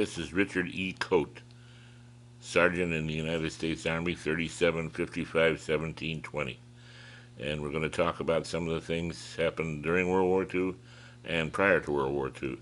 This is Richard E. Coate, Sergeant in the United States Army, 3755-1720. And we're going to talk about some of the things happened during World War II and prior to World War II.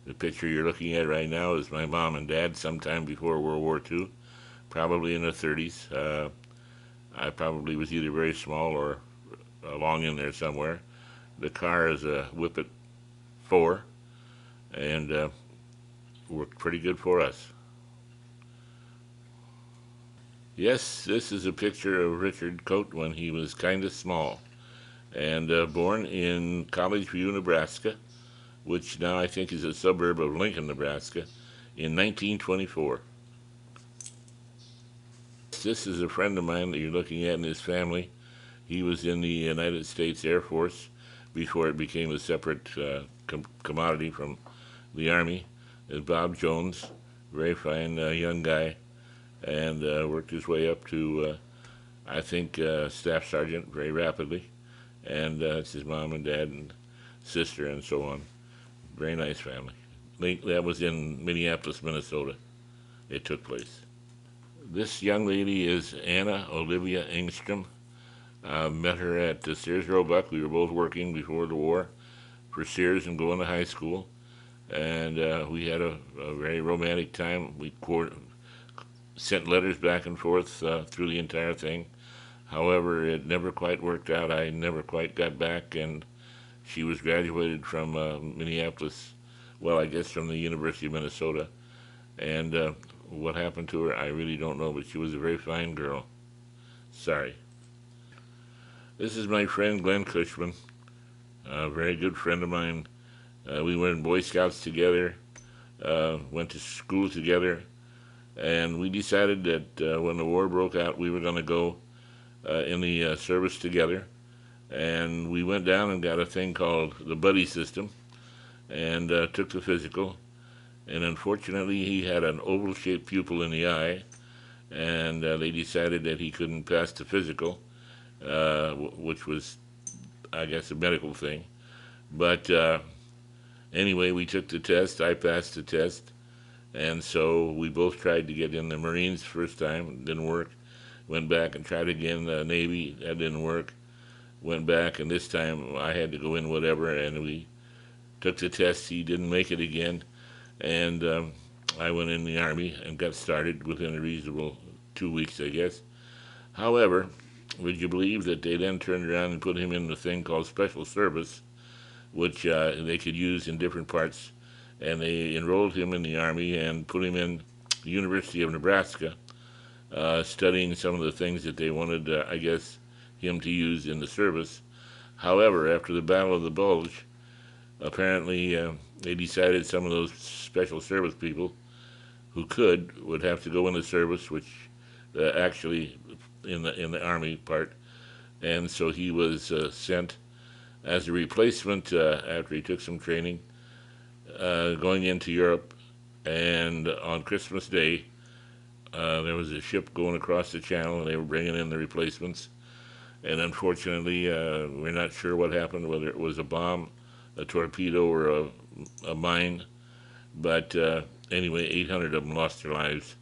The picture you're looking at right now is my mom and dad sometime before World War II, probably in the 30s. I probably was either very small or along in there somewhere. The car is a Whippet 4 and worked pretty good for us. Yes, this is a picture of Richard Coate when he was kind of small and born in College View, Nebraska, which now I think is a suburb of Lincoln, Nebraska, in 1924. This is a friend of mine that you're looking at in his family. He was in the United States Air Force before it became a separate commodity from the Army. Is Bob Jones, very fine young guy, and worked his way up to, I think, Staff Sergeant very rapidly. And it's his mom and dad and sister and so on. Very nice family. That was in Minneapolis, Minnesota. It took place. This young lady is Anna Olivia Engstrom. Met her at Sears Roebuck. We were both working before the war for Sears and going to high school. And we had a very romantic time. We sent letters back and forth through the entire thing. However, it never quite worked out. I never quite got back, and she was graduated from Minneapolis, well, I guess from the University of Minnesota. And what happened to her, I really don't know, but she was a very fine girl. Sorry. This is my friend Glenn Cushman, a very good friend of mine. We were in Boy Scouts together, went to school together, and we decided that when the war broke out, we were going to go in the service together. And we went down and got a thing called the buddy system and took the physical. And unfortunately, he had an oval-shaped pupil in the eye, and they decided that he couldn't pass the physical, which was, I guess, a medical thing. But anyway, we took the test. I passed the test. And so we both tried to get in the Marines first time. It didn't work. Went back and tried again, the Navy. That didn't work. Went back, and this time I had to go in whatever, and we took the test. He didn't make it again. And I went in the Army and got started within a reasonable 2 weeks, I guess. However, would you believe that they then turned around and put him in the thing called Special Service, which they could use in different parts, and they enrolled him in the Army and put him in the University of Nebraska, studying some of the things that they wanted, I guess, him to use in the service. However, after the Battle of the Bulge, apparently they decided some of those special service people who would have to go in the service, which actually in the Army part, and so he was sent as a replacement after he took some training, going into Europe. And on Christmas Day, there was a ship going across the channel, and they were bringing in the replacements. And unfortunately, we're not sure what happened, whether it was a bomb, a torpedo, or a mine. But anyway, 800 of them lost their lives,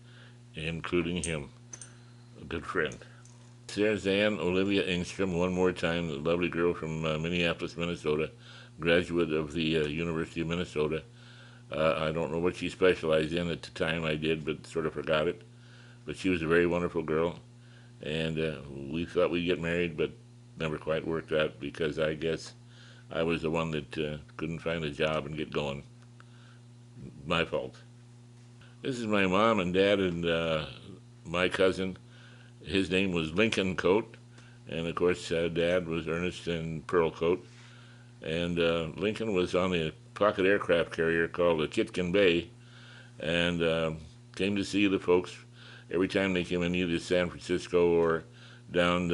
including him, a good friend. There's Anne Olivia Engstrom, one more time, the lovely girl from Minneapolis, Minnesota, graduate of the University of Minnesota. I don't know what she specialized in at the time. I did, but sort of forgot it. But she was a very wonderful girl, and we thought we'd get married, but never quite worked out because I guess I was the one that couldn't find a job and get going. My fault. This is my mom and dad and my cousin. His name was Lincoln Coate, and of course Dad was Ernest and Pearl Coate. And Lincoln was on the pocket aircraft carrier called the Kitkin Bay, and came to see the folks every time they came in, either San Francisco or down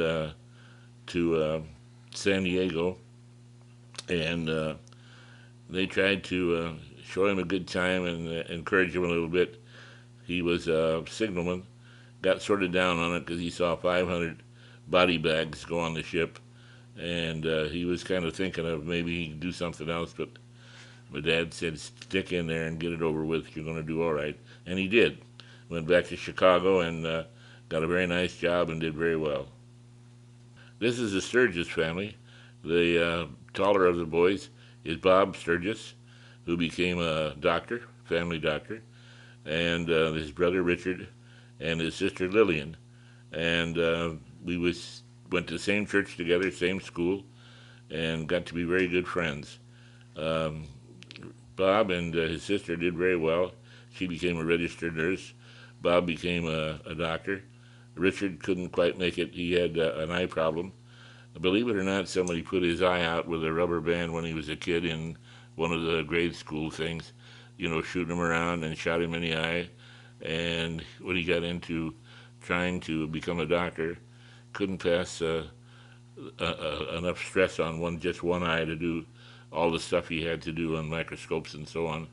to San Diego. And they tried to show him a good time and encourage him a little bit. He was a signalman. Got sort of down on it because he saw 500 body bags go on the ship, and he was kind of thinking of maybe he could do something else, but My dad said, stick in there and get it over with. You're going to do all right. And he did. Went back to Chicago and got a very nice job and did very well. This is the Sturgis family. The taller of the boys is Bob Sturgis, who became a doctor, family doctor, and his brother Richard and his sister Lillian. And went to the same church together, same school, and got to be very good friends. Um, Bob and his sister did very well. She became a registered nurse. Bob became a doctor. Richard couldn't quite make it. He had an eye problem. Believe it or not, somebody put his eye out with a rubber band when he was a kid in one of the grade school things, shooting him around and shot him in the eye. And when he got into trying to become a doctor, couldn't pass enough stress on just one eye to do all the stuff he had to do on microscopes and so on.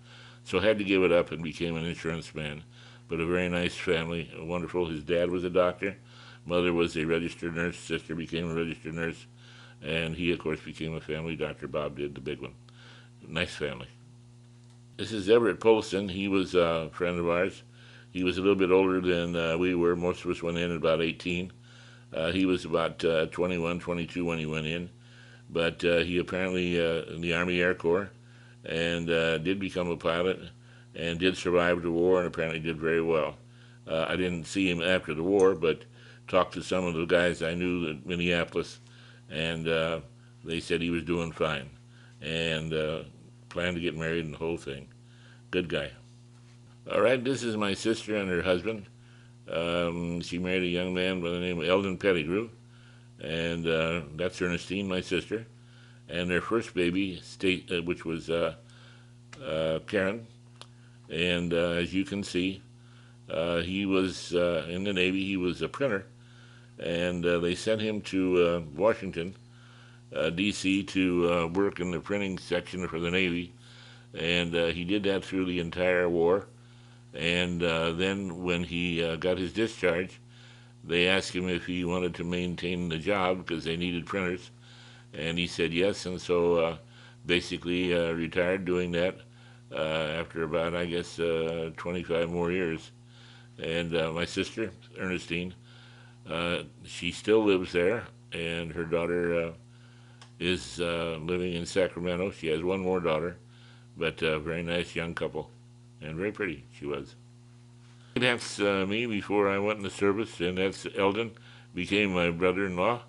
So had to give it up and became an insurance man. But a very nice family, wonderful. His dad was a doctor, mother was a registered nurse, sister became a registered nurse, and he, of course, became a family doctor. Bob did, the big one. Nice family. This is Everett Polson. He was a friend of ours. He was a little bit older than we were. Most of us went in at about 18. He was about 21, 22 when he went in. But he apparently in the Army Air Corps and did become a pilot and did survive the war and apparently did very well. I didn't see him after the war, but talked to some of the guys I knew in Minneapolis, and they said he was doing fine and planned to get married and the whole thing. Good guy. All right, this is my sister and her husband. She married a young man by the name of Eldon Pettigrew, and that's Ernestine, my sister. And their first baby, which was Karen. And as you can see, he was in the Navy. He was a printer, and they sent him to Washington, D.C., to work in the printing section for the Navy. And he did that through the entire war. And then when he got his discharge, they asked him if he wanted to maintain the job because they needed printers. And he said yes, and so basically retired doing that after about, I guess, 25 more years. And my sister, Ernestine, she still lives there, and her daughter is living in Sacramento. She has one more daughter, but a very nice young couple, and very pretty she was. That's me before I went in the service, and that's Eldon, became my brother-in-law.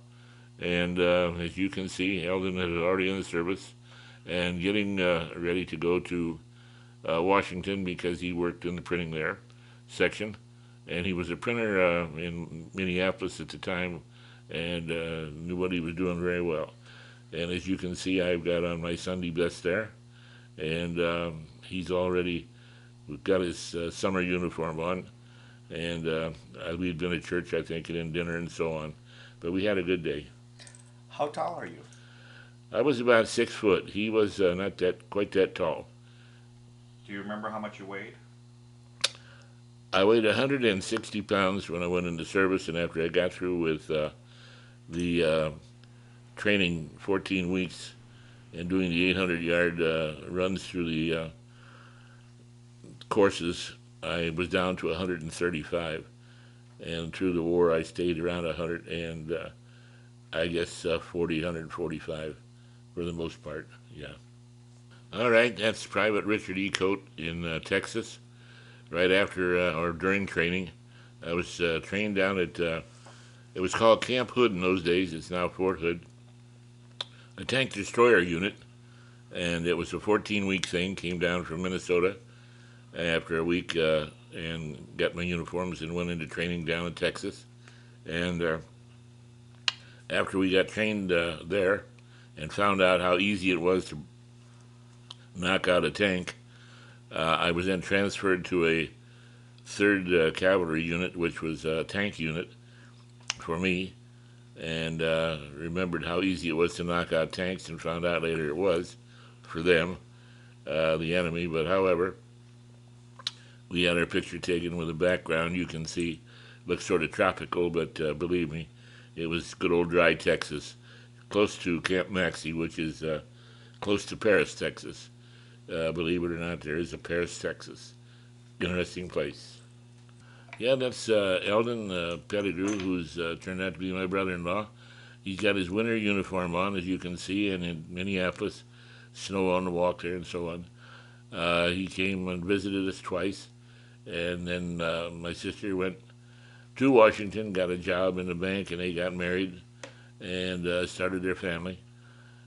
And as you can see, Eldon is already in the service and getting ready to go to Washington because he worked in the printing there section. And he was a printer in Minneapolis at the time and knew what he was doing very well. And as you can see, I've got on my Sunday best there. And he's already got his summer uniform on. And we'd been at church, I think, and in dinner and so on. But we had a good day. How tall are you? I was about 6 foot. He was not quite that tall. Do you remember how much you weighed? I weighed 160 pounds when I went into service, and after I got through with the training 14 weeks and doing the 800-yard runs through the courses, I was down to 135. And through the war, I stayed around 100 and I guess 40, 145 for the most part, yeah. All right, that's Private Richard E. Coate in Texas. Right after or during training, I was trained down at, it was called Camp Hood in those days. It's now Fort Hood, a tank destroyer unit. And it was a 14-week thing, came down from Minnesota after a week and got my uniforms and went into training down in Texas. And after we got trained there and found out how easy it was to knock out a tank, I was then transferred to a 3rd Cavalry unit, which was a tank unit for me, and remembered how easy it was to knock out tanks and found out later it was for them, the enemy. But however, we had our picture taken with a background. You can see, looks sort of tropical, but believe me, it was good old dry Texas, close to Camp Maxey, which is close to Paris, Texas. believe it or not, there is a Paris, Texas. Interesting place. Yeah, that's Eldon Pettigrew, who's turned out to be my brother-in-law. He's got his winter uniform on, as you can see, and in Minneapolis, snow on the walk there and so on. He came and visited us twice, and then my sister went to Washington, got a job in the bank, and they got married and started their family.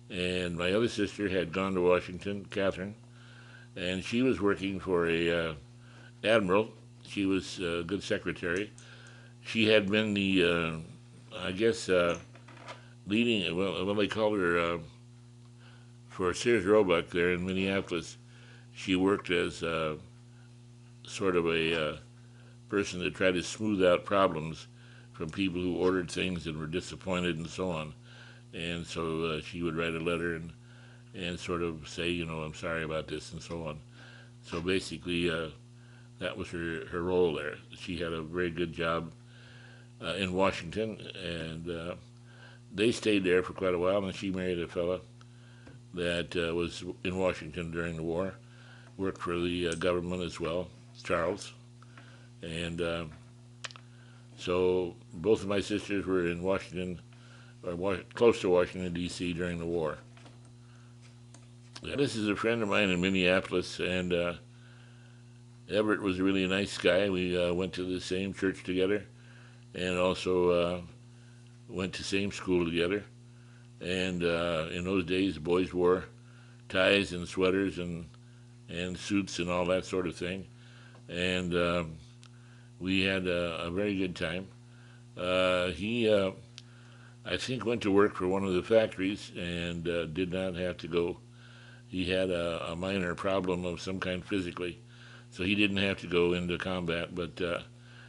And my other sister had gone to Washington, Catherine, and she was working for a admiral. She was a good secretary. She had been the, I guess, leading, well, they called her for Sears Roebuck there in Minneapolis. She worked as sort of a person that tried to smooth out problems from people who ordered things and were disappointed and so on. And so she would write a letter and sort of say, I'm sorry about this and so on. So basically, that was her role there. She had a very good job in Washington, and they stayed there for quite a while, and she married a fella that was in Washington during the war, worked for the government as well, Charles. And so both of my sisters were in Washington, or close to Washington, D.C. during the war. This is a friend of mine in Minneapolis, and Everett was a really nice guy. We went to the same church together, and also went to same school together. And in those days, the boys wore ties and sweaters and suits and all that sort of thing. And we had a very good time. He, I think, went to work for one of the factories and did not have to go. He had a minor problem of some kind physically, so he didn't have to go into combat, but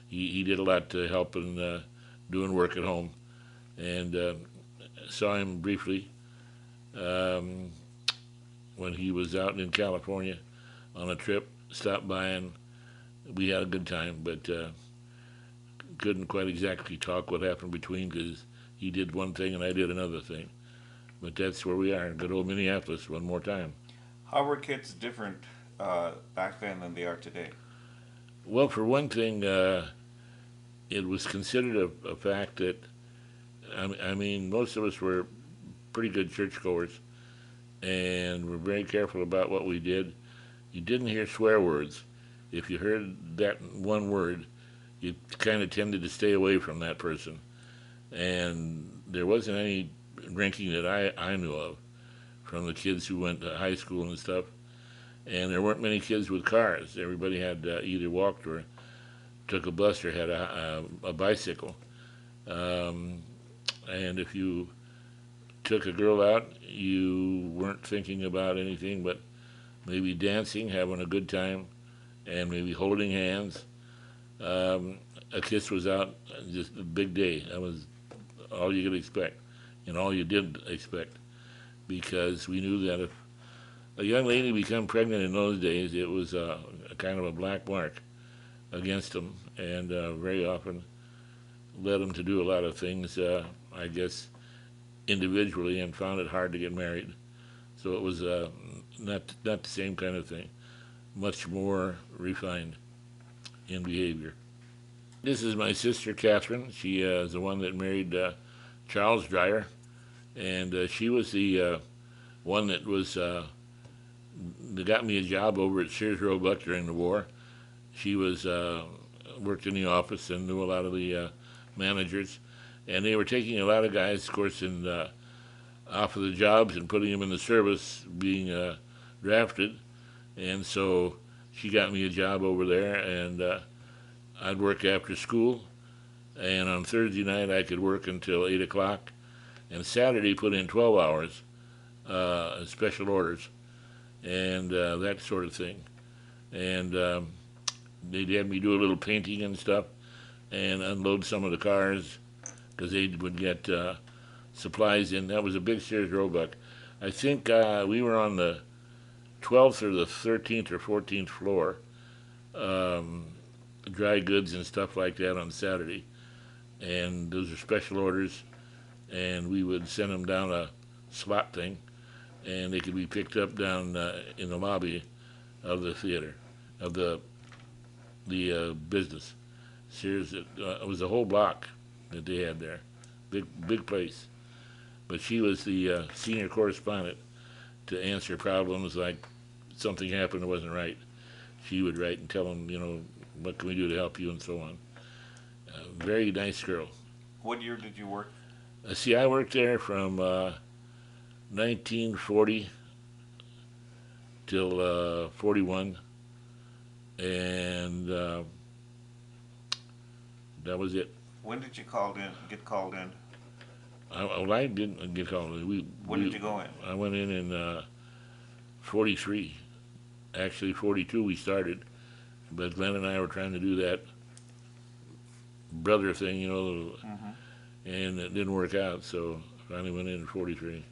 he did a lot to help in doing work at home. And saw him briefly when he was out in California on a trip, stopped by, and we had a good time, but couldn't quite exactly talk what happened between, because he did one thing and I did another thing. But that's where we are, in good old Minneapolis, one more time. How were kids different back then than they are today? Well, for one thing, it was considered a fact that, I mean, most of us were pretty good churchgoers and were very careful about what we did. You didn't hear swear words. If you heard that one word, you kind of tended to stay away from that person. And there wasn't any drinking that I knew of from the kids who went to high school and stuff. And there weren't many kids with cars. Everybody had either walked or took a bus or had a bicycle. And if you took a girl out, you weren't thinking about anything but maybe dancing, having a good time, and maybe holding hands. A kiss was out, just a big day. That was all you could expect, and all you did expect, because we knew that if a young lady became pregnant in those days, it was a kind of a black mark against them, and very often led them to do a lot of things, I guess, individually, and found it hard to get married. So it was not the same kind of thing, much more refined in behavior. This is my sister Catherine. She is the one that married Charles Dreyer, and she was the one that got me a job over at Sears Roebuck during the war. She was worked in the office and knew a lot of the managers, and they were taking a lot of guys, of course, off of the jobs and putting them in the service, being drafted. And so she got me a job over there, and I'd work after school, and on Thursday night I could work until 8 o'clock, and Saturday put in 12 hours, special orders, and that sort of thing. And they'd have me do a little painting and stuff, and unload some of the cars, because they would get supplies in. That was a big Sears Roebuck. I think we were on the 12th or the 13th or 14th floor, dry goods and stuff like that on Saturday. And those are special orders, and we would send them down a slot thing and they could be picked up down in the lobby of the theater, of the business. Sears, it was a whole block that they had there, big place. But she was the senior correspondent to answer problems like something happened that wasn't right. She would write and tell them, what can we do to help you and so on. Very nice girl. What year did you work? See, I worked there from 1940 till 41, and that was it. When did you get called in? I didn't get called. When did you go in? I went in 43. Actually, 42 we started, but Glenn and I were trying to do that brother thing, Mm-hmm. and it didn't work out. So finally went in 43.